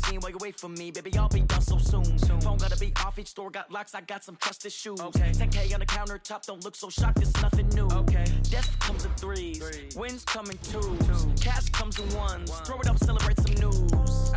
scene while you wait for me. Baby, I'll be done so soon. Phone gotta be off, each store got locks, I got some trusted shoes. 10K on the countertop, don't look so shocked, it's nothing new. Death comes in threes, wins come in twos, cash comes in ones. Throw it up, celebrate some news.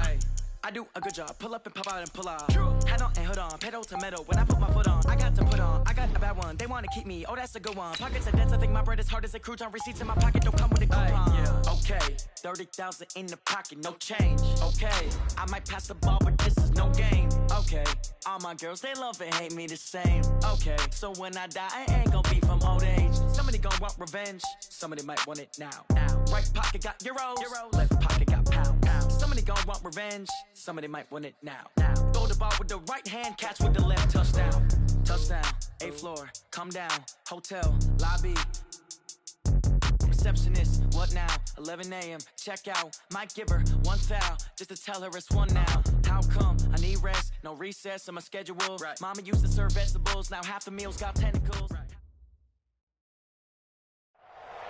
I do a good job, pull up and pop out and pull out. Hat on and hood on, pedal to metal. When I put my foot on, I got to put on. I got a bad one, they wanna keep me, oh that's a good one. Pockets are dense, I think my bread is hard as a crouton. Receipts in my pocket don't come with a coupon. Okay, 30,000 in the pocket, no change. Okay, I might pass the ball, but this is no game. Okay, all my girls, they love and hate me the same. Okay, so when I die, I ain't gon' be from old age. Somebody gon' want revenge, somebody might want it now. Right pocket got euros, left pocket got pounds. Somebody gon' want revenge, somebody might want it now. Throw the ball with the right hand, catch with the left, touchdown. Touchdown, 8th floor, come down, hotel, lobby. Receptionist, what now? 11 a.m., check out. Might give her one foul, just to tell her it's one now. How come? I need rest, no recess in my schedule. Mama used to serve vegetables, now half the meals got tentacles.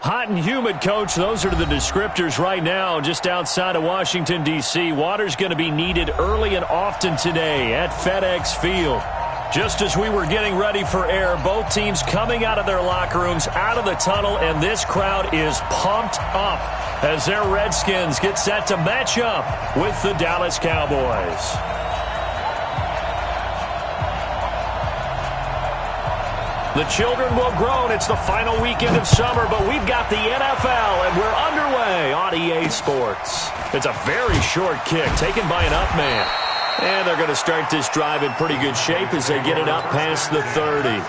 Hot and humid, Coach. Those are the descriptors right now just outside of Washington, D.C. Water's going to be needed early and often today at FedEx Field. Just as we were getting ready for air, both teams coming out of their locker rooms, out of the tunnel, and this crowd is pumped up as their Redskins get set to match up with the Dallas Cowboys. The children will groan. It's the final weekend of summer, but we've got the NFL, and we're underway on EA Sports. It's a very short kick taken by an up man. And they're going to start this drive in pretty good shape as they get it up past the 30.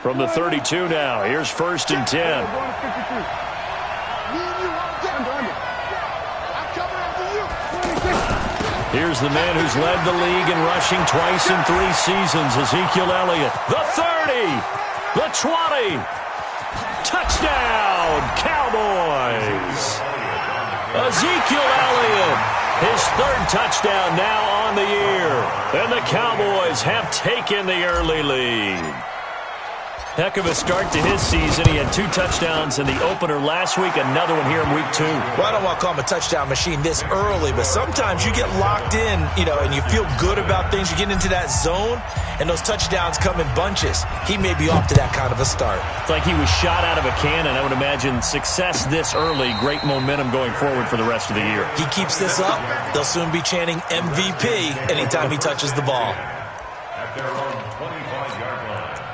From the 32 now, here's 1st and 10. Here's the man who's led the league in rushing twice in 3 seasons, Ezekiel Elliott. The 30, the 20, touchdown, Cowboys. Ezekiel Elliott, his 3rd touchdown now on the year. And the Cowboys have taken the early lead. Heck of a start to his season. He had 2 touchdowns in the opener last week, another one here in week 2. Well, I don't want to call him a touchdown machine this early, but sometimes you get locked in, and you feel good about things. You get into that zone, and those touchdowns come in bunches. He may be off to that kind of a start. It's like he was shot out of a cannon. I would imagine success this early, great momentum going forward for the rest of the year. He keeps this up, they'll soon be chanting MVP anytime he touches the ball. At their own 25-yard line.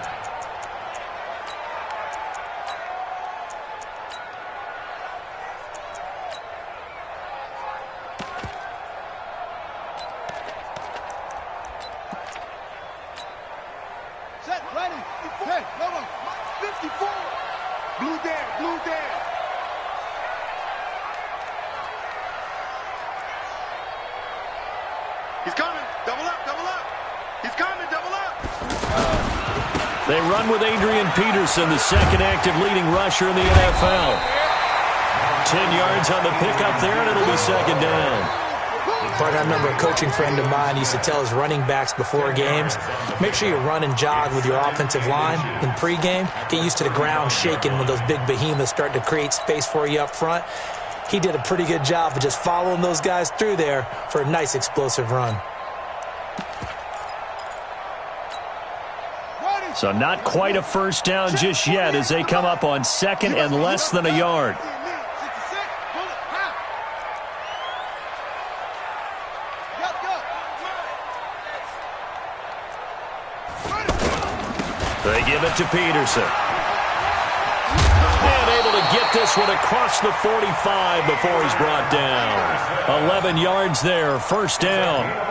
They run with Adrian Peterson, the 2nd active leading rusher in the NFL. 10 yards on the pickup there, and it'll be 2nd down. But I remember a coaching friend of mine used to tell his running backs before games, make sure you run and jog with your offensive line in pregame. Get used to the ground shaking when those big behemoths start to create space for you up front. He did a pretty good job of just following those guys through there for a nice explosive run. So not quite a first down just yet as they come up on 2nd and less than a yard. They give it to Peterson. And able to get this one across the 45 before he's brought down. 11 yards there, 1st down.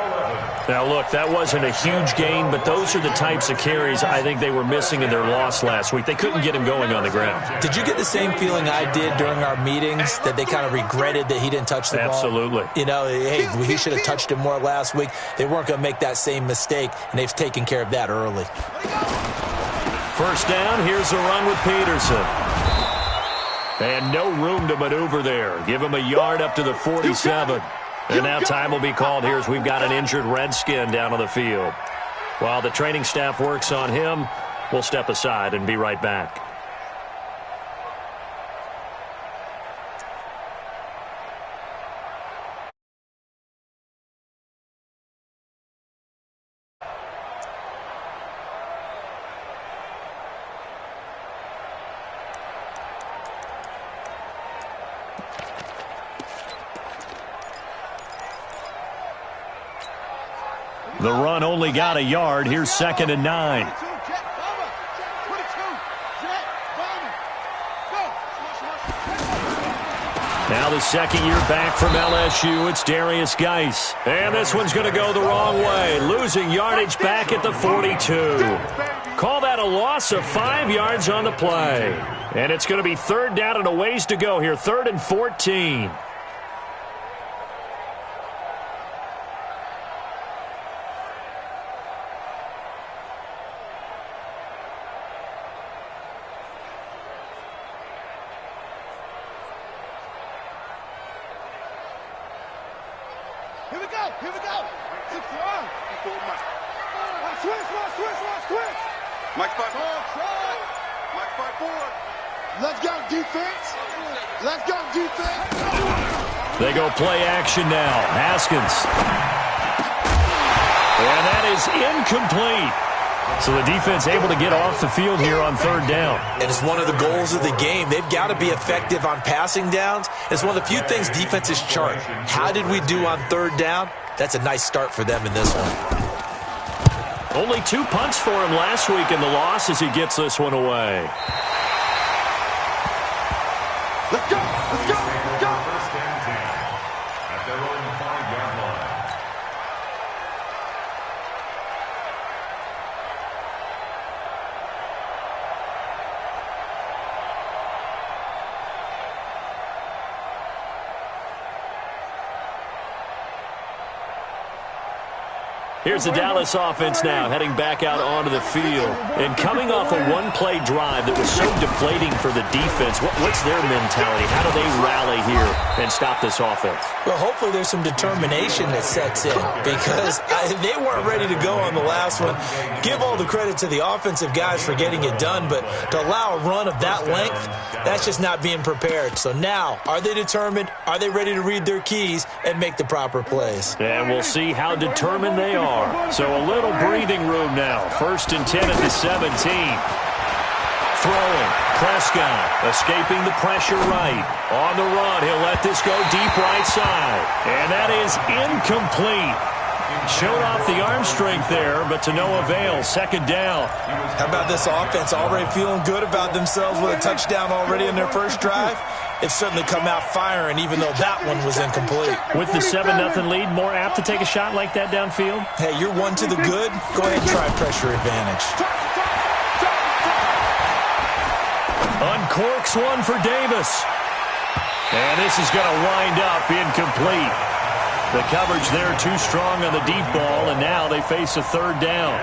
Now, look, that wasn't a huge gain, but those are the types of carries I think they were missing in their loss last week. They couldn't get him going on the ground. Did you get the same feeling I did during our meetings, that they kind of regretted that he didn't touch the ball? Absolutely. Hey, he should have touched it more last week. They weren't going to make that same mistake, and they've taken care of that early. 1st down, here's a run with Peterson. And no room to maneuver there. Give him a yard up to the 47. And now time will be called here as we've got an injured Redskin down on the field. While the training staff works on him, we'll step aside and be right back. The run only got a yard. Here's 2nd and 9. Now the second year back from LSU, it's Darius Geis. And this one's going to go the wrong way, losing yardage back at the 42. Call that a loss of 5 yards on the play. And it's going to be 3rd down and a ways to go here, 3rd and 14. They go play action now. Haskins. And that is incomplete. So the defense able to get off the field here on 3rd down. And it's one of the goals of the game. They've got to be effective on passing downs. It's one of the few things defenses chart. How did we do on 3rd down? That's a nice start for them in this one. Only 2 punts for him last week in the loss as he gets this one away. Let's go! Let's go! Let's go! First and 10 at their own 5-yard line. Here's the Dallas offense now, heading back out onto the field. And coming off a one-play drive that was so deflating for the defense, what's their mentality? How do they rally here and stop this offense? Well, hopefully there's some determination that sets in because they weren't ready to go on the last one. Give all the credit to the offensive guys for getting it done, but to allow a run of that length, that's just not being prepared. So now, are they determined? Are they ready to read their keys and make the proper plays? And we'll see how determined they are. So a little breathing room now. 1st and 10 at the 17. Throwing. Prescott escaping the pressure right. On the run, he'll let this go deep right side. And that is incomplete. Showed off the arm strength there, but to no avail. 2nd down. How about this offense already feeling good about themselves with a touchdown already in their first drive? It's certainly come out firing, even though that one was incomplete. With the 7-0 lead, more apt to take a shot like that downfield? Hey, you're one to the good. Go ahead and try pressure advantage. Uncorks one for Davis. And this is going to wind up incomplete. The coverage there too strong on the deep ball, and now they face a 3rd down.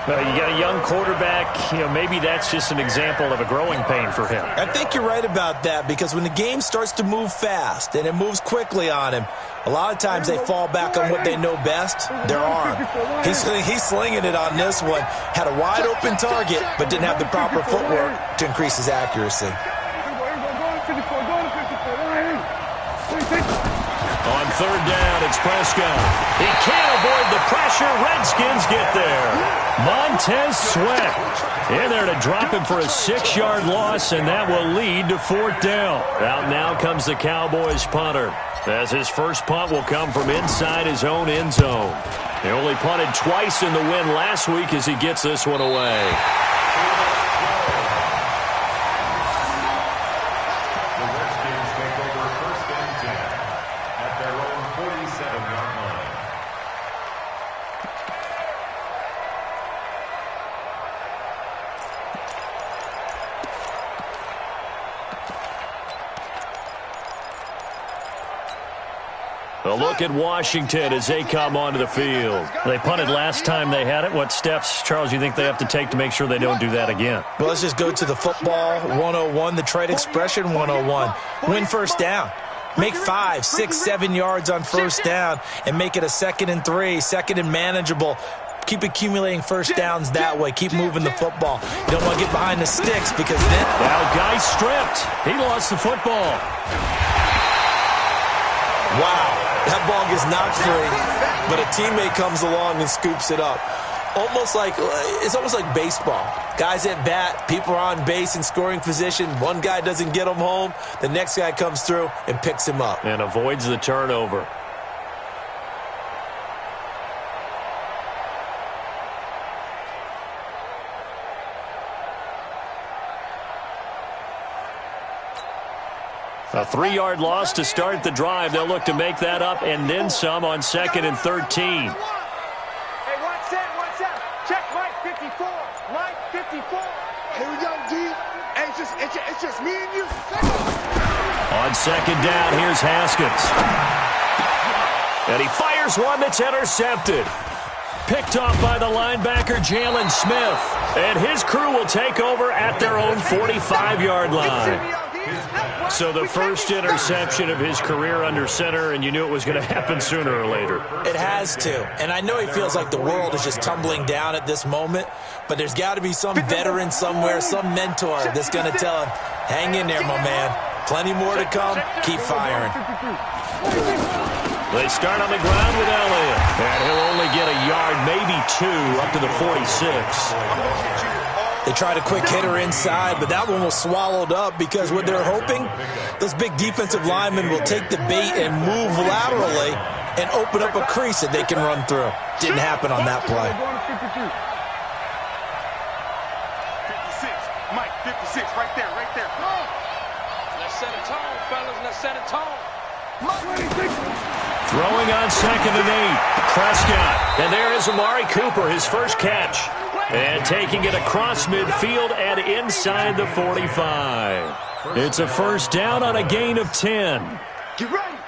You got a young quarterback, maybe that's just an example of a growing pain for him. I think you're right about that because when the game starts to move fast and it moves quickly on him, a lot of times they fall back on what they know best, their arm. He's slinging it on this one. Had a wide open target, but didn't have the proper footwork to increase his accuracy. On 3rd down, it's Prescott. He can't avoid the pressure. Redskins get there. Montez Sweat in there to drop him for a 6-yard loss, and that will lead to 4th down. Out now comes the Cowboys punter, as his first punt will come from inside his own end zone. He only punted twice in the win last week as he gets this one away. A look at Washington as they come onto the field. They punted last time they had it. What steps, Charles, do you think they have to take to make sure they don't do that again? Well, let's just go to the football 101, the trade expression 101. Win 1st down. Make 5, 6, 7 yards on first down and make it a 2nd and 3, 2nd and manageable. Keep accumulating first downs that way. Keep moving the football. You don't want to get behind the sticks because then... Now, guy stripped. He lost the football. Wow, that ball gets knocked free, but a teammate comes along and scoops it up. It's almost like baseball. Guys at bat, people are on base in scoring position. One guy doesn't get him home. The next guy comes through and picks him up. And avoids the turnover. A 3-yard loss to start the drive. They'll look to make that up and then some on 2nd and 13. Hey, what's that? Check Mike 54. Mike 54. Here we go, D. Hey, it's just me and you. On 2nd down, here's Haskins. And he fires one that's intercepted. Picked off by the linebacker, Jalen Smith. And his crew will take over at their own 45-yard line. So the first interception of his career under center, and you knew it was going to happen sooner or later. It has to. And I know he feels like the world is just tumbling down at this moment, but there's got to be some veteran somewhere, some mentor that's going to tell him, hang in there, my man. Plenty more to come. Keep firing. They start on the ground with Elliott. And he'll only get a yard, maybe 2, up to the 46. They tried a quick hitter inside, but that one was swallowed up because what they're hoping, those big defensive linemen will take the bait and move laterally and open up a crease that they can run through. Didn't happen on that play. 56. Mike, 56, right there. Let's set a tone, fellas. Let's set a tone. Throwing on 2nd and 8. Prescott. And there is Amari Cooper, his first catch. And taking it across midfield and inside the 45. It's a first down on a gain of 10. Get ready.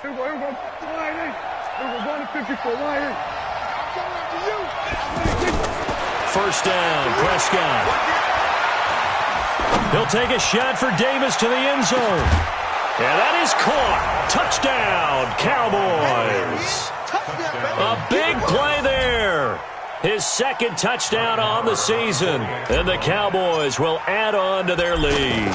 Here we go. Line in. We're going to 54. Line in. I'm coming after you. First down, Prescott. He'll take a shot for Davis to the end zone. And that is caught. Touchdown, Cowboys. A big play there. His 2nd touchdown on the season. And the Cowboys will add on to their lead.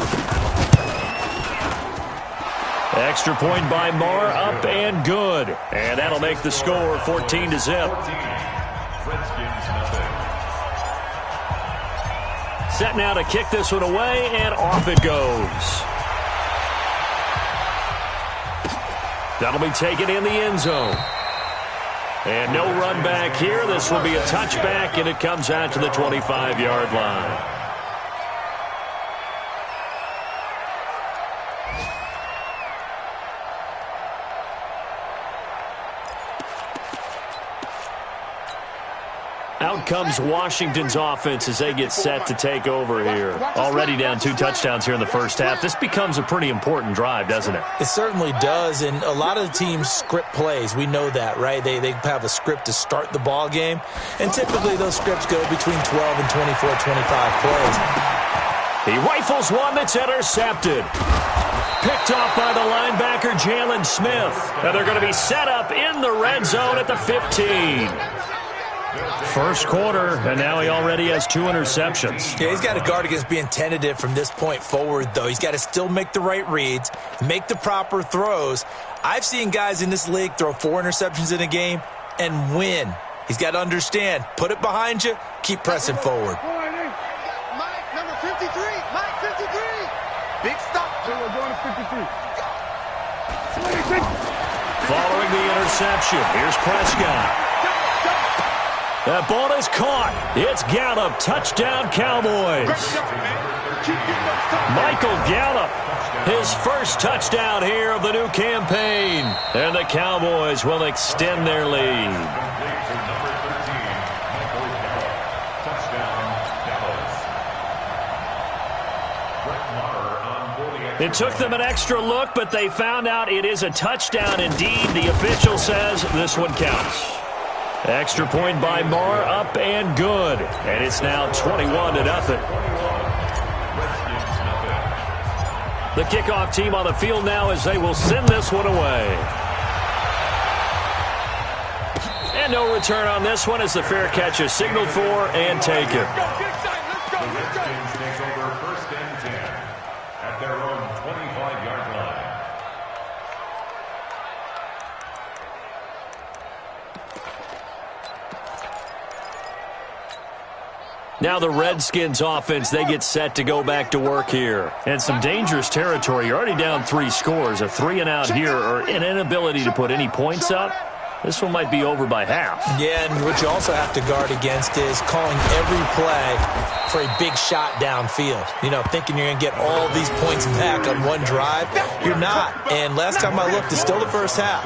Extra point by Marr, up and good. And that'll make the score 14-0. Set now to kick this one away, and off it goes. That'll be taken in the end zone. And no run back here. This will be a touchback, and it comes out to the 25-yard line. Out comes Washington's offense as they get set to take over here. Already down 2 touchdowns here in the first half. This becomes a pretty important drive, doesn't it? It certainly does, and a lot of the teams script plays. We know that, right? They have a script to start the ball game, and typically those scripts go between 12 and 24, 25 plays. He rifles one that's intercepted. Picked off by the linebacker, Jalen Smith. And they're going to be set up in the red zone at the 15. First quarter, and now he already has 2 interceptions. Yeah, he's got to guard against being tentative from this point forward, though. He's got to still make the right reads, make the proper throws. I've seen guys in this league throw 4 interceptions in a game and win. He's got to understand, put it behind you, keep pressing forward. Mike, number 53. Mike, 53. Big stop. We're going to 53. Following the interception, here's Prescott. That ball is caught. It's Gallup. Touchdown, Cowboys. Michael Gallup, his first touchdown here of the new campaign. And the Cowboys will extend their lead. It took them an extra look, but they found out it is a touchdown indeed. The official says this one counts. Extra point by Marr, up and good. And it's now 21-0. The kickoff team on the field now as they will send this one away. And no return on this one as the fair catch is signaled for and taken. The Redskins take over 1st and 10 at their own 25-yard line. Now the Redskins offense, they get set to go back to work here. And some dangerous territory. You're already down 3 scores. A 3-and-out here or an inability to put any points up. This one might be over by half. Yeah, and what you also have to guard against is calling every play for a big shot downfield. You know, thinking you're going to get all these points back on one drive. You're not. And last time I looked, it's still the first half.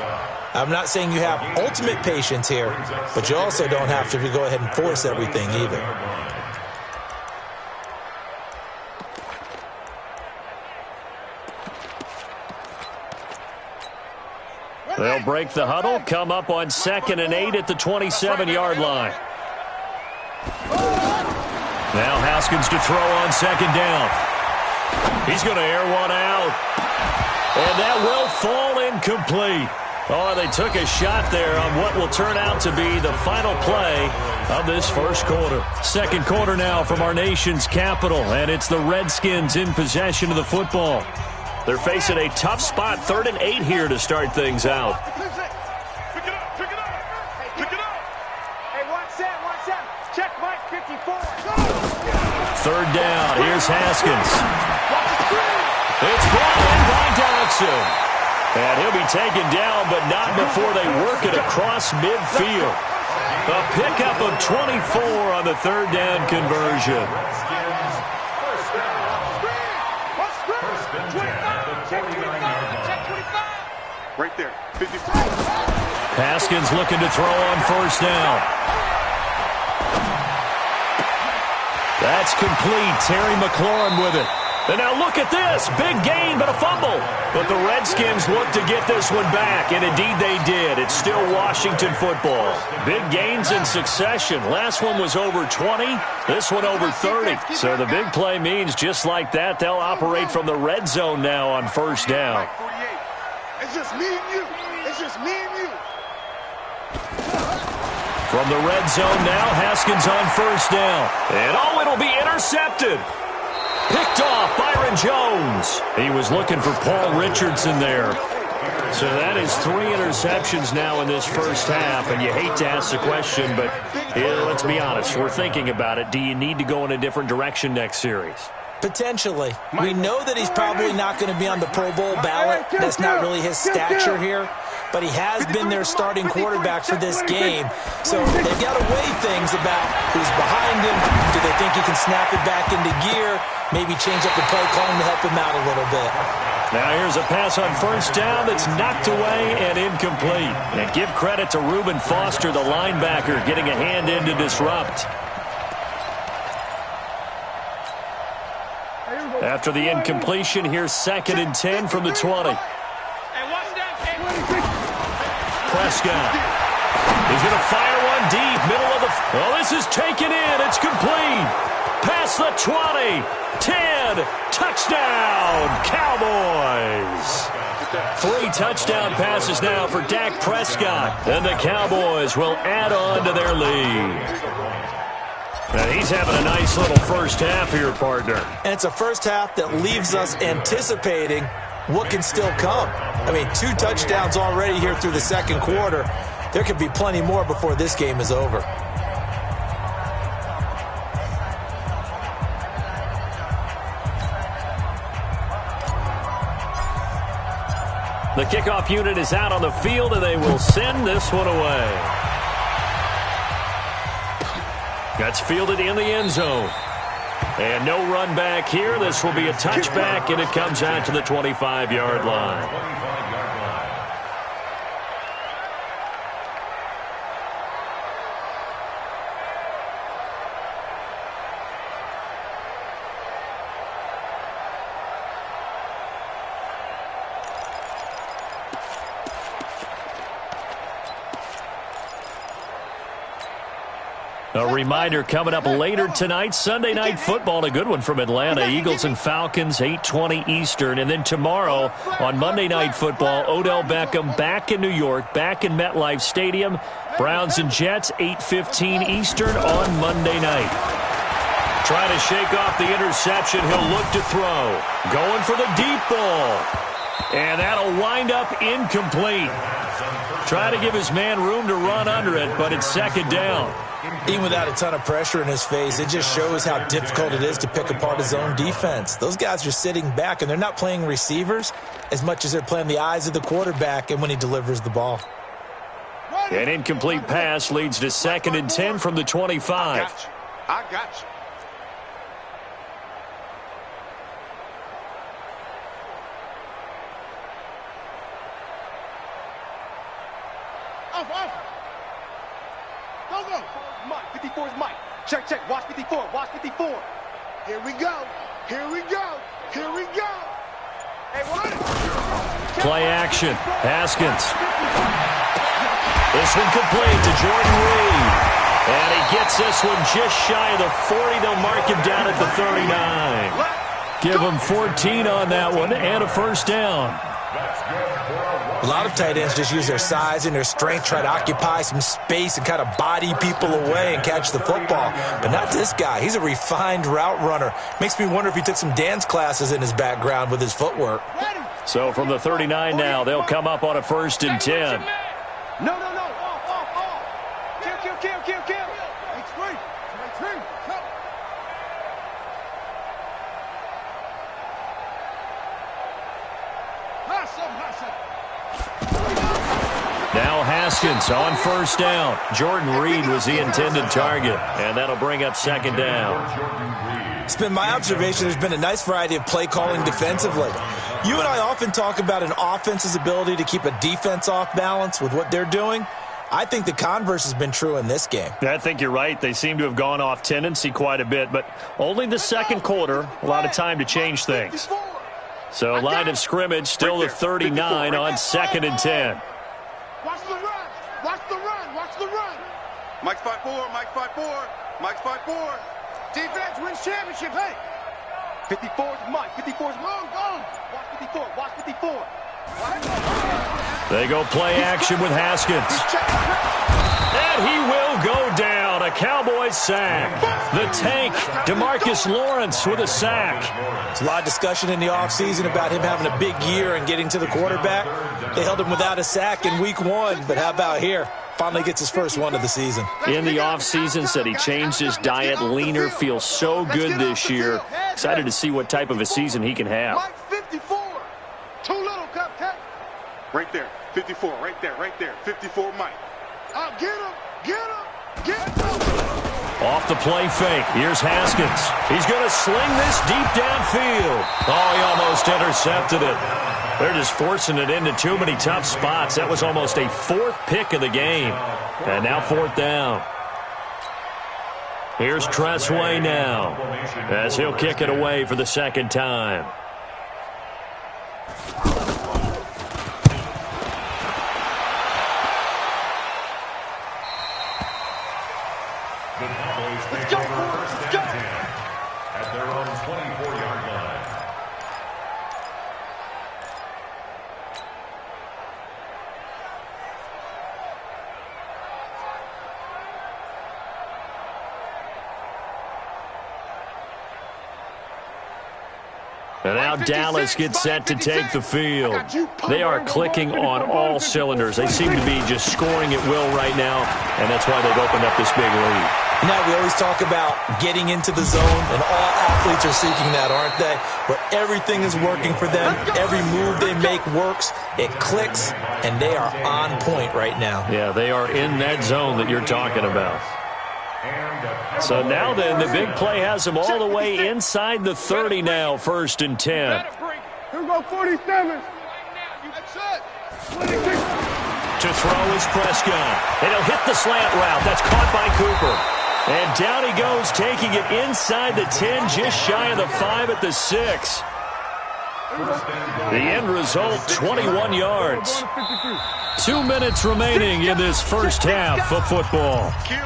I'm not saying you have ultimate patience here, but you also don't have to go ahead and force everything either. They'll break the huddle, come up on 2nd and 8 at the 27-yard line. Now Haskins to throw on 2nd down. He's going to air one out. And that will fall incomplete. Oh, they took a shot there on what will turn out to be the final play of this first quarter. Second quarter now from our nation's capital, and it's the Redskins in possession of the football. They're facing a tough spot, 3rd and 8 here to start things out. Pick it up. Hey, watch that. Check Mike 54. 3rd down. Here's Haskins. It's brought in by Dodson. And he'll be taken down, but not before they work it across midfield. A pickup of 24 on the 3rd down conversion. Right there. 55. Haskins looking to throw on 1st down. That's complete. Terry McLaurin with it. And now look at this. Big gain, but a fumble. But the Redskins look to get this one back, and indeed they did. It's still Washington football. Big gains in succession. Last one was over 20. This one over 30. So the big play means just like that, they'll operate from the red zone now on 1st down. It's just me and you. From the red zone now, Haskins on 1st down. And it'll be intercepted. Picked off Byron Jones. He was looking for Paul Richardson there. So that is 3 interceptions now in this first half, and you hate to ask the question, but let's be honest, we're thinking about it. Do you need to go in a different direction next series? Potentially. We know that he's probably not going to be on the Pro Bowl ballot. That's not really his stature here. But he has been their starting quarterback for this game. So they've got to weigh things about who's behind him. Do they think he can snap it back into gear? Maybe change up the play calling to help him out a little bit. Now here's a pass on 1st down that's knocked away and incomplete. And give credit to Reuben Foster, the linebacker, getting a hand in to disrupt. After the incompletion, here's 2nd and 10 from the 20. Prescott. He's going to fire one deep, middle of the... Well, this is taken in. It's complete. Past the 20. 10. Touchdown, Cowboys. 3 touchdown passes now for Dak Prescott. And the Cowboys will add on to their lead. Now he's having a nice little first half here, partner. And it's a first half that leaves us anticipating what can still come. I mean, 2 touchdowns already here through the second quarter. There could be plenty more before this game is over. The kickoff unit is out on the field, and they will send this one away. That's fielded in the end zone. And no run back here. This will be a touchback, and it comes out to the 25-yard line. A reminder coming up later tonight, Sunday Night Football, a good one from Atlanta. Eagles and Falcons, 8:20 Eastern. And then tomorrow on Monday Night Football, Odell Beckham back in New York, back in MetLife Stadium. Browns and Jets, 8:15 Eastern on Monday night. Trying to shake off the interception. He'll look to throw. Going for the deep ball. And that'll wind up incomplete. Trying to give his man room to run under it, but it's second down. Even without a ton of pressure in his face, it just shows how difficult it is to pick apart his own defense. Those guys are sitting back, and they're not playing receivers as much as they're playing the eyes of the quarterback and when he delivers the ball. An incomplete pass leads to 2nd and 10 from the 25. I got you. Off. Go. Mike, 54 is Mike. Check. Watch 54. Here we go. Hey, what? Play action. Haskins. This one complete to Jordan Reed. And he gets this one just shy of the 40. They'll mark him down at the 39. Give him 14 on that one and a first down. A lot of tight ends just use their size and their strength, try to occupy some space and kind of body people away and catch the football. But not this guy. He's a refined route runner. Makes me wonder if he took some dance classes in his background with his footwork. So from the 39 now, they'll come up on a 1st and 10. No. Off. Kill. It's free. Now Haskins on 1st down. Jordan Reed was the intended target, and that'll bring up 2nd down. It's been my observation there's been a nice variety of play calling defensively. You and I often talk about an offense's ability to keep a defense off balance with what they're doing. I think the converse has been true in this game. I think you're right. They seem to have gone off tendency quite a bit, but only the second quarter, a lot of time to change things. So line of scrimmage still the 39 on 2nd and 10. Watch the run. Mike's 5-4. Defense wins championship. Hey. 54 is Mike. 54 is long gone. Watch 54. They go play action with Haskins. And he will go down. A Cowboys sack. The tank, DeMarcus Lawrence with a sack. There's a lot of discussion in the offseason about him having a big year and getting to the quarterback. They held him without a sack in week 1, but how about here? Finally gets his first one of the season. In the offseason, said he changed his diet, leaner, feels so good this year. Excited to see what type of a season he can have. Mike 54. Too little, Cupcake. Right there. 54. Right there. 54, Mike. Get him. Off the play fake. Here's Haskins. He's going to sling this deep downfield. Oh, he almost intercepted it. They're just forcing it into too many tough spots. That was almost a 4th pick of the game. And now 4th down. Here's Tressway now as he'll kick it away for the 2nd time. The Cowboys take over 1st and 10 at their own 24-yard line. And now Dallas gets set to take the field. They are clicking on all cylinders. They seem to be just scoring at will right now, and that's why they've opened up this big lead. Now, we always talk about getting into the zone, and all athletes are seeking that, aren't they? Where everything is working for them. Every move they make works. It clicks, and they are on point right now. Yeah, they are in that zone that you're talking about. So now then, the big play has them all the way inside the 30 now, 1st and 10. Here we go, 47. That's it. To throw is Prescott. And he'll hit the slant route. That's caught by Cooper. And down he goes, taking it inside the 10, just shy of the 5 at the 6. The end result, 21 yards. 2 minutes remaining in this first half of football. Kill.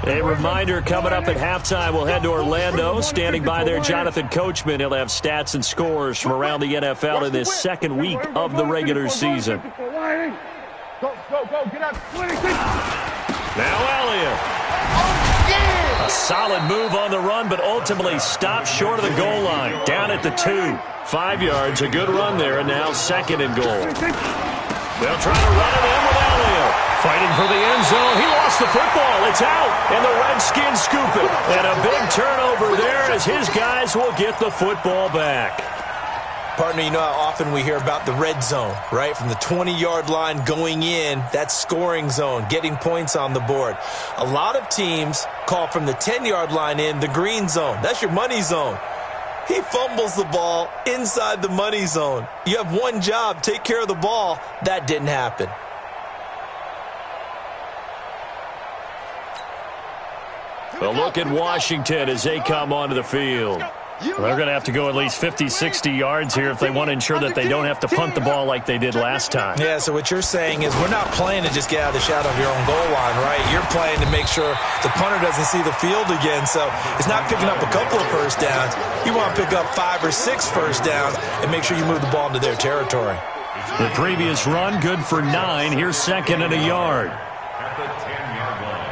A reminder, coming up at halftime, we'll head to Orlando. Standing by there, Jonathan Coachman. He'll have stats and scores from around the NFL in this second week of the regular season. Go, get up. Now Elliott. A solid move on the run, but ultimately stopped short of the goal line. Down at the 2. 5 yards, a good run there, and now second and goal. They'll try to run it in with Elliott. Fighting for the end zone. He lost the football. It's out, and the Redskins scoop it. And a big turnover there as his guys will get the football back. Partner, you know how often we hear about the red zone, right? From the 20-yard line going in, that's scoring zone, getting points on the board. A lot of teams call from the 10-yard line in the green zone. That's your money zone. He fumbles the ball inside the money zone. You have one job, take care of the ball. That didn't happen. A look at Washington as they come onto the field. They're going to have to go at least 50, 60 yards here if they want to ensure that they don't have to punt the ball like they did last time. Yeah, so what you're saying is we're not playing to just get out of the shadow of your own goal line, right? You're playing to make sure the punter doesn't see the field again. So it's not picking up a couple of first downs. You want to pick up 5 or 6 first downs and make sure you move the ball into their territory. The previous run, good for 9. Here's second and a yard. At the 10-yard line.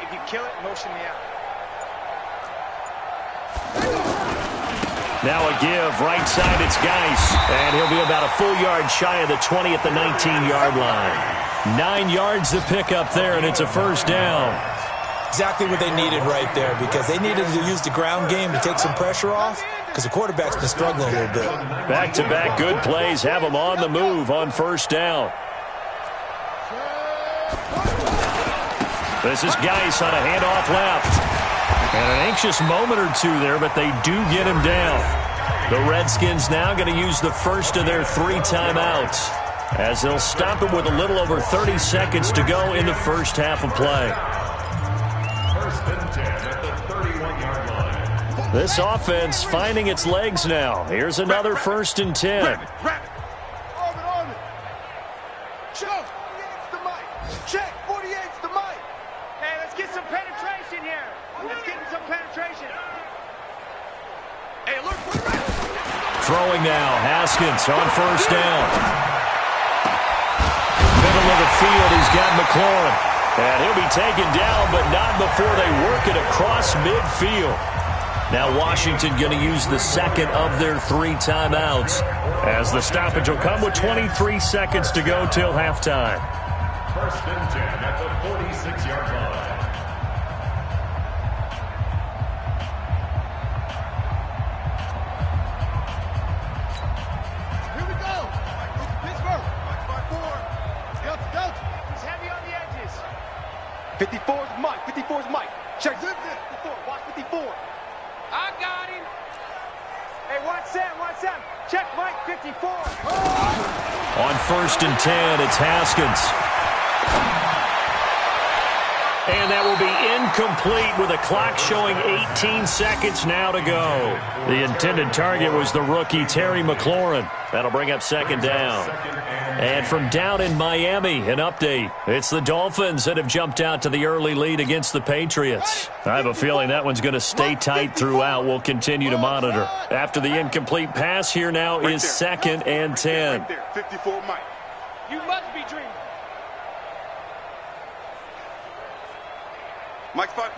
If you kill it, motion me out. Now a give, right side, it's Geis. And he'll be about a full yard shy of the 20 at the 19-yard line. 9 yards to pick up there, and it's a first down. Exactly what they needed right there, because they needed to use the ground game to take some pressure off, because the quarterback's been struggling a little bit. Back-to-back good plays have them on the move on first down. This is Geis on a handoff left. And an anxious moment or two there, but they do get him down. The Redskins now going to use the first of their 3 timeouts, as they'll stop him with a little over 30 seconds to go in the first half of play. First and 10 at the 31-yard line. This offense finding its legs now. Here's another first and 10. Arm it. Check. 48's the mic. Check. 48's the mic. Hey, let's get some penetration here. Let's get some penetration. Hey, look. Throwing now, Haskins on first down. Middle of the field, he's got McLaurin. And he'll be taken down, but not before they work it across midfield. Now Washington going to use the second of their 3 timeouts, as the stoppage will come with 23 seconds to go till halftime. First and 10 at the 46-yard line. Here we go. Pittsburgh. 5-4. He's heavy on the edges. 54's Mike. 54's Mike. Check. 54. Watch 54. I got him. Hey, watch Sam. Check Mike. 54. On first and 10, it's Haskins. And that will be incomplete with a clock showing 18 seconds now to go. The intended target was the rookie Terry McLaurin. That'll bring up second down. And from down in Miami, an update. It's the Dolphins that have jumped out to the early lead against the Patriots. I have a feeling that one's going to stay tight throughout. We'll continue to monitor. After the incomplete pass, here now is second and 10. Right there. 54 Mike. You must be dreaming. Mike 5-4.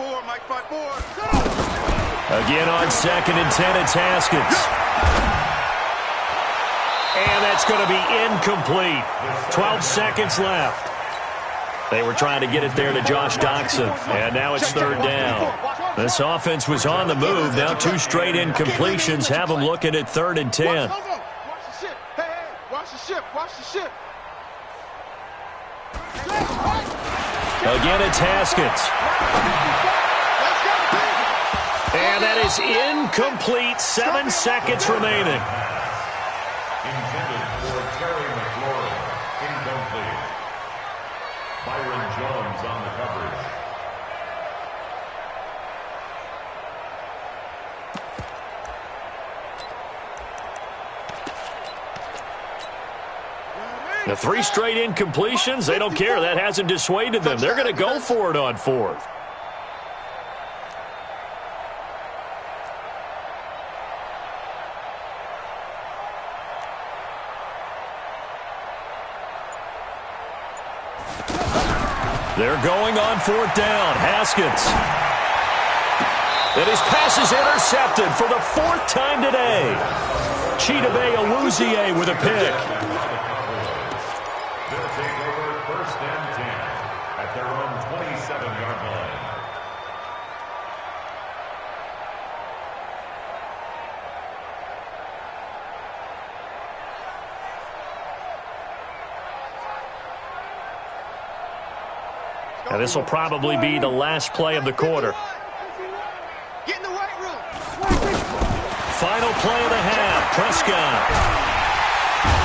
Again on second and 10, it's Haskins. And that's going to be incomplete. 12 seconds left. They were trying to get it there to Josh Doxson, and now it's third down. This offense was on the move. Now 2 straight incompletions have them looking at third and 10. Watch the ship. Hey, watch the ship. Again, it's Haskins. And that is incomplete. 7 seconds remaining. Intended for Terry McLaurin. Incomplete. Byron Jones on the coverage. The 3 straight incompletions, they don't care. That hasn't dissuaded them. They're going to go for it on 4th. They're going on 4th down. Haskins. And his pass is intercepted for the 4th time today. Chidobe Awuzie with a pick. They'll take over 1st and 10 at their own 27-yard line. And this will probably be the last play of the quarter. Get in the weight room. Final play of the half. Prescott.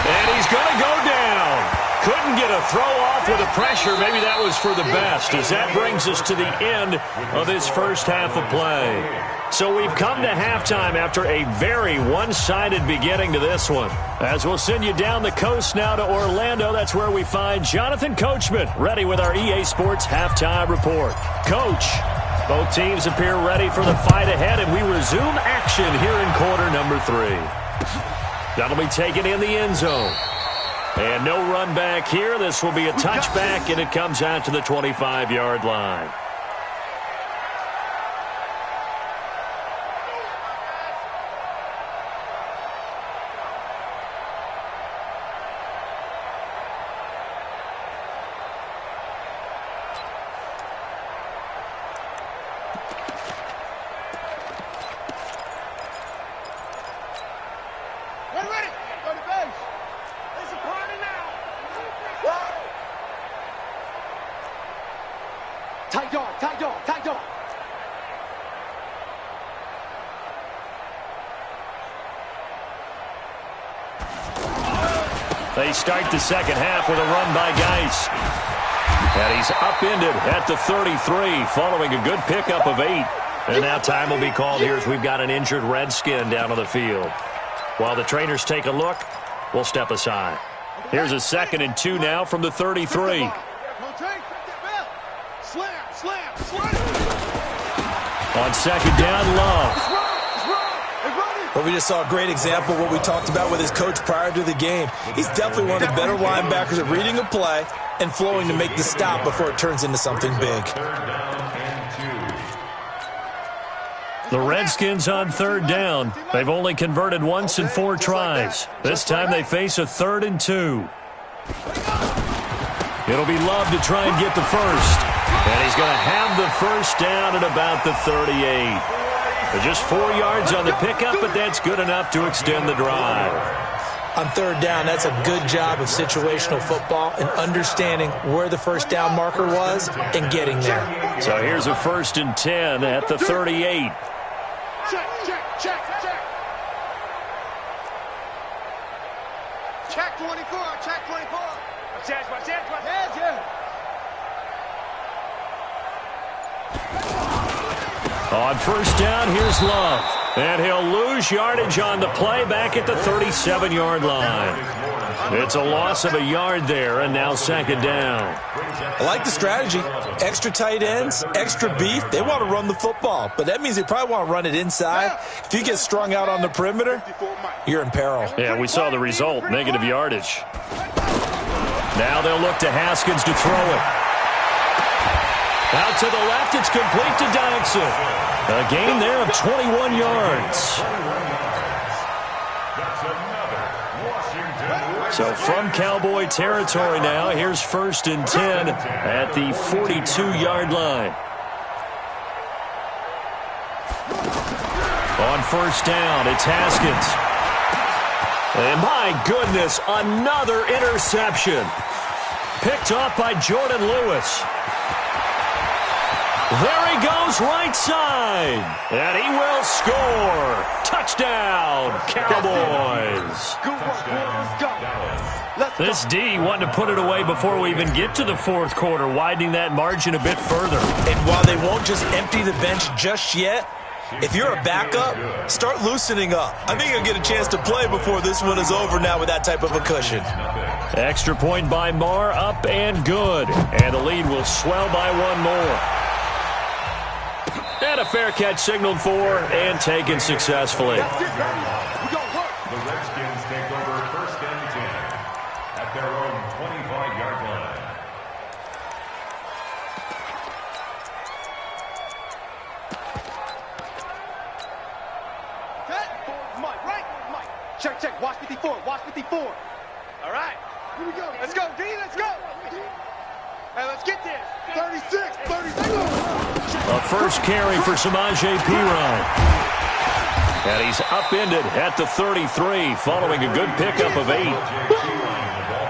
And he's going to go down. Couldn't get a throw off with the pressure. Maybe that was for the best, as that brings us to the end of this first half of play. So we've come to halftime after a very one-sided beginning to this one. As we'll send you down the coast now to Orlando, that's where we find Jonathan Coachman, ready with our EA Sports Halftime Report. Coach, both teams appear ready for the fight ahead, and we resume action here in quarter number 3. That'll be taken in the end zone. And no run back here. This will be a touchback, and it comes out to the 25-yard line. Tight dog, tight dog, tight dog. They start the second half with a run by Geis. And he's upended at the 33 following a good pickup of 8. And now time will be called here as we've got an injured Redskin down on the field. While the trainers take a look, we'll step aside. Here's a 2nd and 2 now from the 33. On 2nd down, Love. Well, we just saw a great example of what we talked about with his coach prior to the game. He's definitely one of the better linebackers at reading a play and flowing to make the stop before it turns into something big. The Redskins on 3rd down. They've only converted once in 4 tries. This time they face a 3rd and 2. It'll be Love to try and get the first. And he's going to have the first down at about the 38. Just 4 yards on the pickup, but that's good enough to extend the drive. On 3rd down, that's a good job of situational football and understanding where the first down marker was and getting there. So here's a 1st and 10 at the 38. Check, check, check, check. Check 24, check 24. Watch out, watch out, watch out. On 1st down, here's Love. And he'll lose yardage on the play back at the 37-yard line. It's a loss of a yard there, and now 2nd down. I like the strategy. Extra tight ends, extra beef. They want to run the football, but that means they probably want to run it inside. If you get strung out on the perimeter, you're in peril. Yeah, we saw the result, negative yardage. Now they'll look to Haskins to throw it. Out to the left, it's complete to Dodson. A gain there of 21 yards. So from Cowboy territory now, here's 1st and 10 at the 42-yard line. On 1st down, it's Haskins. And my goodness, another interception. Picked off by Jordan Lewis. There he goes, right side. And he will score. Touchdown, Cowboys. This D wanted to put it away before we even get to the 4th quarter, widening that margin a bit further. And while they won't just empty the bench just yet, if you're a backup, start loosening up. I think you'll get a chance to play before this one is over now with that type of a cushion. Extra point by Marr, up and good. And the lead will swell by one more. And a fair catch signaled for and taken successfully. The Redskins take over 1st and 10 at their own 25-yard line. Mike, right? Mike. Check. Watch 54. Watch 54. All right. Here we go. Let's go, D. Let's go. Hey, let's get this. 36. A first carry for Samaje Perine. And he's upended at the 33 following a good pickup of 8.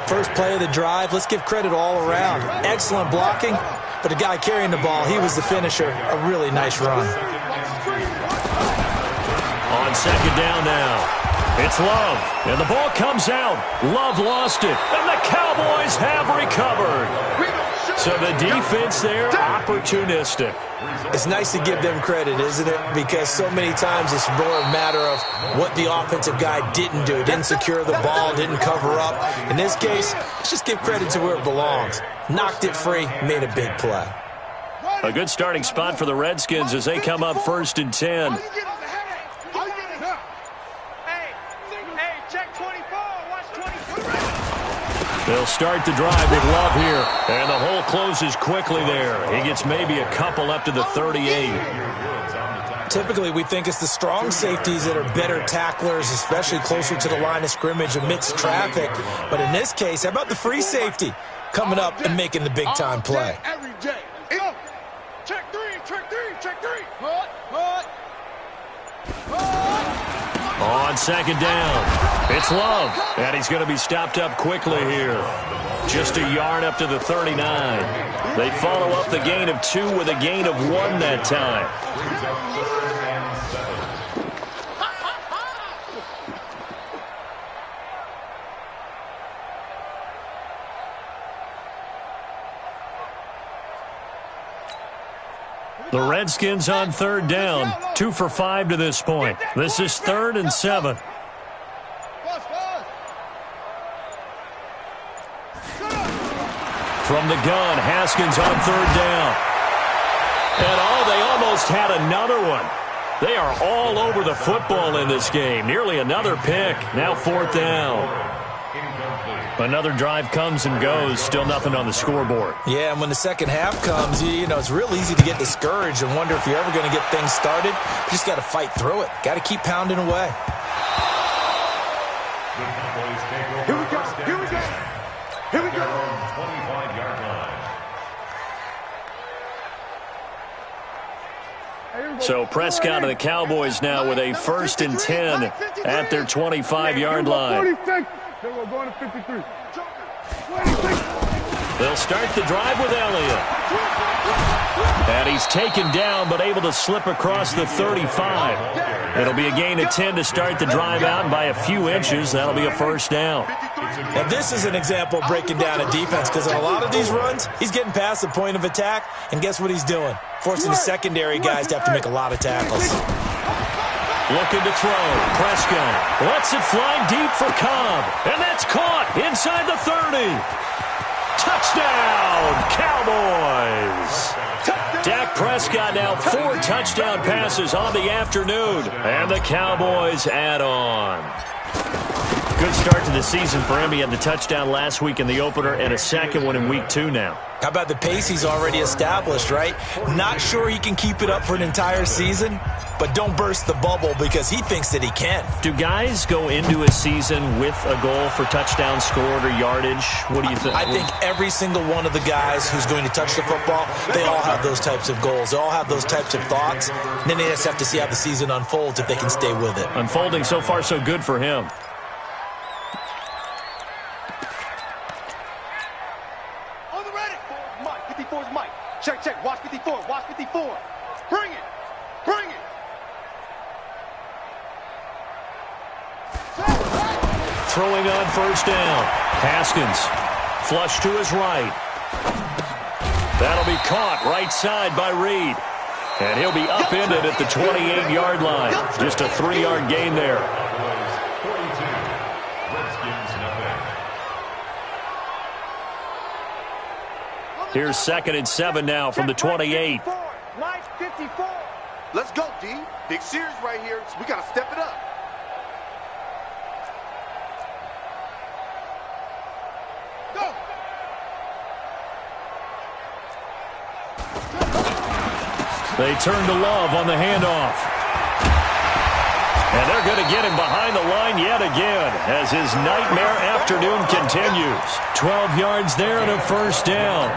First play of the drive. Let's give credit all around. Excellent blocking, but the guy carrying the ball, he was the finisher. A really nice run. On second down now, it's Love, and the ball comes out. Love lost it, and the Cowboys have recovered. So the defense there, opportunistic. It's nice to give them credit, isn't it? Because so many times it's more a matter of what the offensive guy didn't do. Didn't secure the ball, didn't cover up. In this case, let's just give credit to where it belongs. Knocked it free, made a big play. A good starting spot for the Redskins as they come up 1st and 10. They'll start the drive with Love here. And the hole closes quickly there. He gets maybe a couple up to the 38. Typically, we think it's the strong safeties that are better tacklers, especially closer to the line of scrimmage amidst traffic. But in this case, how about the free safety coming up and making the big-time play? Every day. Check three. On second down, it's Love, and he's going to be stopped up quickly here. Just a yard up to the 39. They follow up the gain of 2 with a gain of 1 that time. The Redskins on third down, 2 for 5 to this point. This is 3rd and 7. From the gun, Haskins on third down. And they almost had another one. They are all over the football in this game. Nearly another pick. Now 4th down. Another drive comes and goes. Still nothing on the scoreboard. Yeah, and when the second half comes, it's real easy to get discouraged and wonder if you're ever going to get things started. You just got to fight through it. Got to keep pounding away. Here we go. 25-yard line. So Prescott and the Cowboys now with a 1st and 10 at their 25-yard line. They'll start the drive with Elliott. And he's taken down but able to slip across the 35. It'll be a gain of 10 to start the drive out, and by a few inches, that'll be a 1st down. Now, this is an example of breaking down a defense because on a lot of these runs, he's getting past the point of attack, and guess what he's doing? Forcing the secondary guys to have to make a lot of tackles. Looking to throw. Prescott lets it fly deep for Cobb, and that's caught inside the 30. Touchdown, Cowboys! Dak Prescott now 4 touchdown passes on the afternoon, and the Cowboys add on. Good start to the season for him. He had the touchdown last week in the opener and a second one in week 2 now. How about the pace he's already established, right? Not sure he can keep it up for an entire season, but don't burst the bubble because he thinks that he can. Do guys go into a season with a goal for touchdowns scored or yardage? What do you think? I think every single one of the guys who's going to touch the football, they all have those types of goals. They all have those types of thoughts. And then they just have to see how the season unfolds if they can stay with it. Unfolding so far so good for him. Check. Watch 54. Watch 54. Bring it. Throwing on 1st down. Haskins. Flush to his right. That'll be caught right side by Reed. And he'll be upended at the 28-yard line. Just a 3-yard gain there. Here's 2nd and 7 now from the 28. Mike 54. Let's go, D. Big series right here, so we got to step it up. Go! They turn to Love on the handoff. And they're going to get him behind the line yet again as his nightmare afternoon continues. 12 yards there and a 1st down.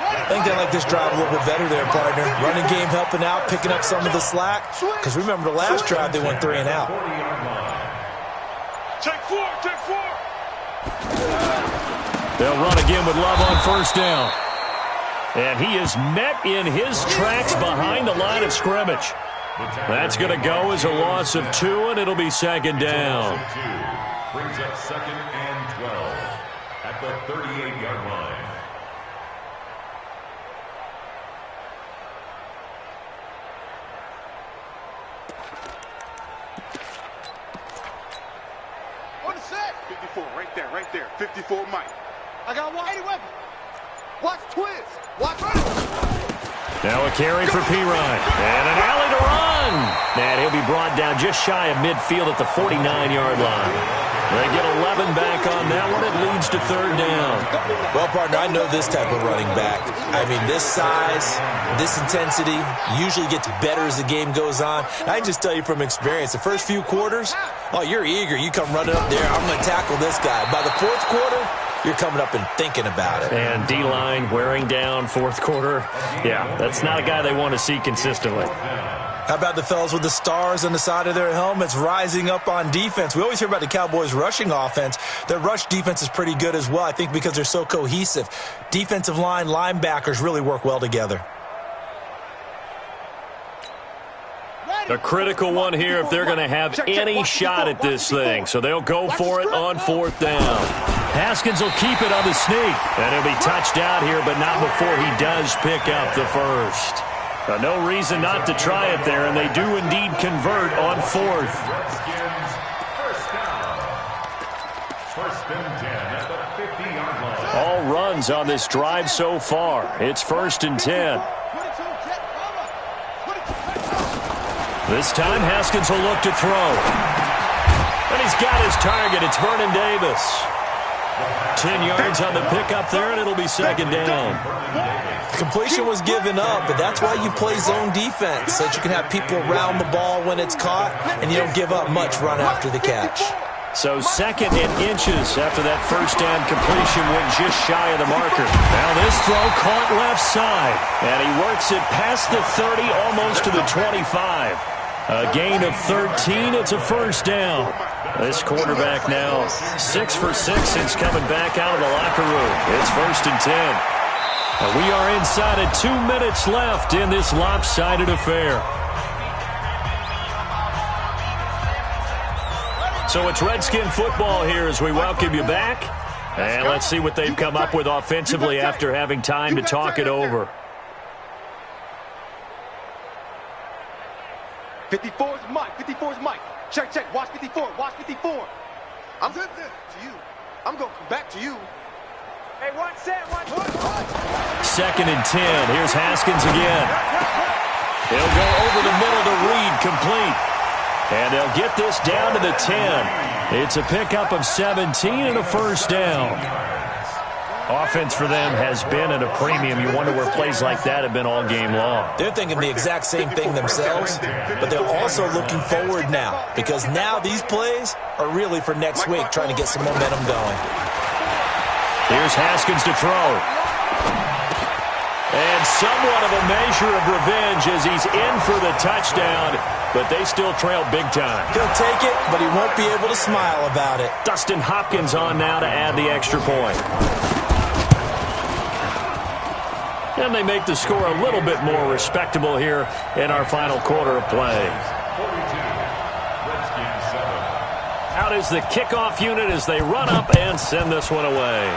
I think they like this drive a little bit better there, partner. Running game helping out, picking up some of the slack. Because remember the last drive, they went 3 and out. Take 4, take 4. They'll run again with Love on 1st down. And he is met in his tracks behind the line of scrimmage. That's going to go as a loss of 2, and it'll be 2nd down. Brings up 2nd and 12 at the 38-yard line. What is that? 54, right there. 54, Mike. I got one. 81. Watch twist. Watch run. Now a carry for Pirine. And an alley to run. And he'll be brought down just shy of midfield at the 49-yard line. They get 11 back on that one. It leads to 3rd down. Well, partner, I know this type of running back. I mean, this size, this intensity usually gets better as the game goes on. I can just tell you from experience, the first few quarters, oh, you're eager. You come running up there. I'm going to tackle this guy. By the 4th quarter, you're coming up and thinking about it. And D-line wearing down 4th quarter. Yeah, that's not a guy they want to see consistently. How about the fellas with the stars on the side of their helmets rising up on defense? We always hear about the Cowboys' rushing offense. Their rush defense is pretty good as well, I think, because they're so cohesive. Defensive line, linebackers really work well together. A critical one here if they're going to have any shot at this thing. So they'll go for it on 4th down. Haskins will keep it on the sneak. And he'll be touched out here, but not before he does pick up the 1st. No reason not to try it there, and they do indeed convert on 4th. Redskins, 1st down. 1st and 10 at the 50-yard line. All runs on this drive so far. It's 1st and 10. This time, Haskins will look to throw. And he's got his target. It's Vernon Davis. 10 yards on the pickup there, and it'll be 2nd down. Completion was given up, but that's why you play zone defense, so that you can have people around the ball when it's caught, and you don't give up much run after the catch. So 2nd and inches after that 1st down completion went just shy of the marker. Now this throw caught left side, and he works it past the 30, almost to the 25. A gain of 13. It's a 1st down. This quarterback now 6 for 6 since coming back out of the locker room. It's 1st and 10. And we are inside of 2 minutes left in this lopsided affair. So it's Redskin football here as we welcome you back. And let's see what they've come up with offensively after having time to talk it over. 54 is Mike. 54 is Mike. Check, check. Watch 54. Watch 54. I'm to you. I'm going to come back to you. Hey, watch set. Watch. 2nd and 10. Here's Haskins again. He'll go over the middle to Reed, complete. And they'll get this down to the 10. It's a pickup of 17 and a 1st down. Offense for them has been at a premium. You wonder where plays like that have been all game long. They're thinking the exact same thing themselves, but they're also looking forward now, because now these plays are really for next week, trying to get some momentum going. Here's Haskins to throw. And somewhat of a measure of revenge as he's in for the touchdown, but they still trail big time. He'll take it, but he won't be able to smile about it. Dustin Hopkins on now to add the extra point. And they make the score a little bit more respectable here in our final quarter of play. 42, Redskins 7. Out is the kickoff unit as they run up and send this one away.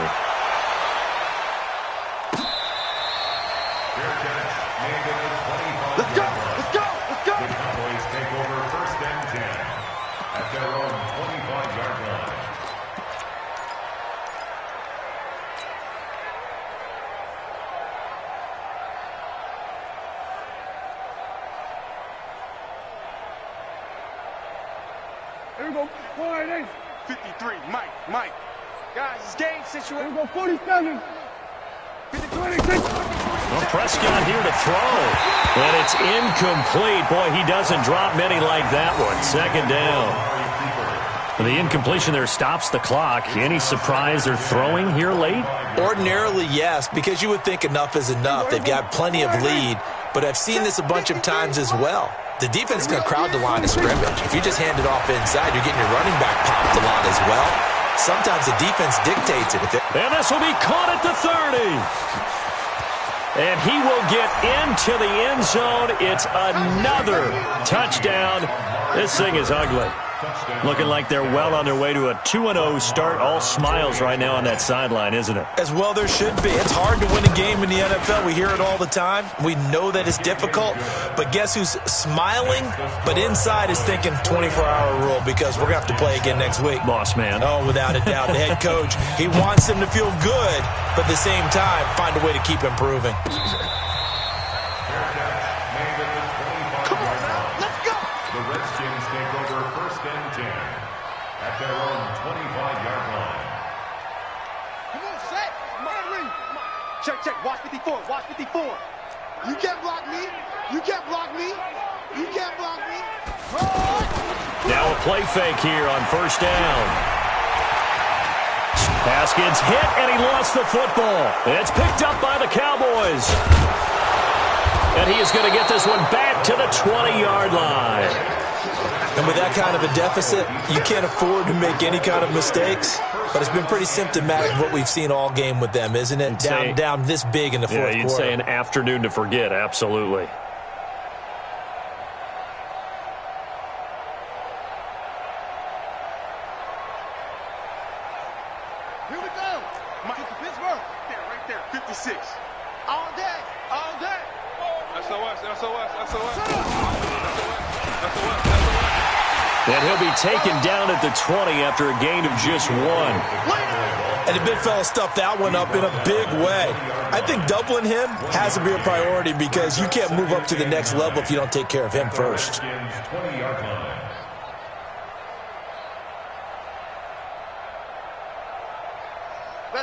Let's go! Let's go! Let's go! The Cowboys take over 1st and 10 at their own 25-yard line. 53, Mike. Guys, it's game situation. 47. 26. Well, Prescott here to throw. And it's incomplete. Boy, he doesn't drop many like that one. Second down. The incompletion there stops the clock. Any surprise they're throwing here late? Ordinarily, yes, because you would think enough is enough. They've got plenty of lead, but I've seen this a bunch of times as well. The defense is going to crowd the line of scrimmage. If you just hand it off inside, you're getting your running back popped a lot as well. Sometimes the defense dictates it. And this will be caught at the 30. And he will get into the end zone. It's another touchdown. This thing is ugly. Looking like they're well on their way to a 2-0 start. All smiles right now on that sideline, isn't it? As well there should be. It's hard to win a game in the NFL. We hear it all the time. We know that it's difficult. But guess who's smiling? But inside is thinking 24-hour rule because we're going to have to play again next week. Boss man. Oh, without a doubt. The head coach, he wants them to feel good, but at the same time, find a way to keep improving. Check. Watch 54. You can't block me. You can't block me. Now a play fake here on first down. Pass gets hit, and he lost the football. It's picked up by the Cowboys. And he is going to get this one back to the 20-yard line. And with that kind of a deficit, you can't afford to make any kind of mistakes. But it's been pretty symptomatic of what we've seen all game with them, isn't it? Down this big in the fourth quarter. Yeah, you'd say an afternoon to forget, absolutely. Here we go. Mike Pittsburgh. Right there. 56. All day. And he'll be taken down at the 20 after a gain of just 1. And the big fella stuffed that one up in a big way. I think doubling him has to be a priority because you can't move up to the next level if you don't take care of him first.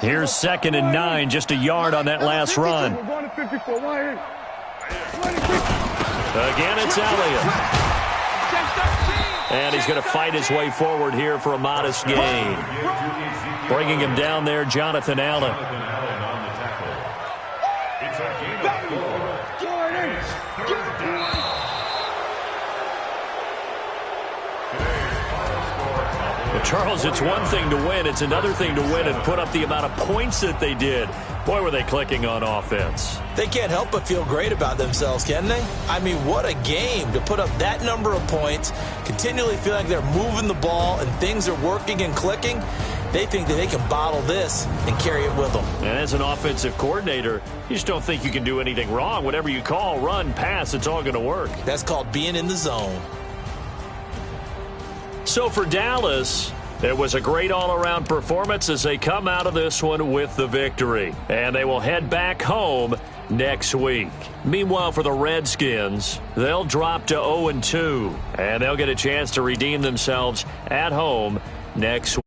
Here's 2nd and 9, just a yard on that last run. Again, it's Elliott. And he's going to fight his way forward here for a modest gain. Bringing him down there, Jonathan Allen. Well, Charles, it's one thing to win. It's another thing to win and put up the amount of points that they did. Boy, were they clicking on offense. They can't help but feel great about themselves, can they? I mean, what a game to put up that number of points, continually feel like they're moving the ball and things are working and clicking. They think that they can bottle this and carry it with them. And as an offensive coordinator, you just don't think you can do anything wrong. Whatever you call, run, pass, it's all going to work. That's called being in the zone. So for Dallas, it was a great all-around performance as they come out of this one with the victory. And they will head back home next week. Meanwhile, for the Redskins, they'll drop to 0-2, and they'll get a chance to redeem themselves at home next week.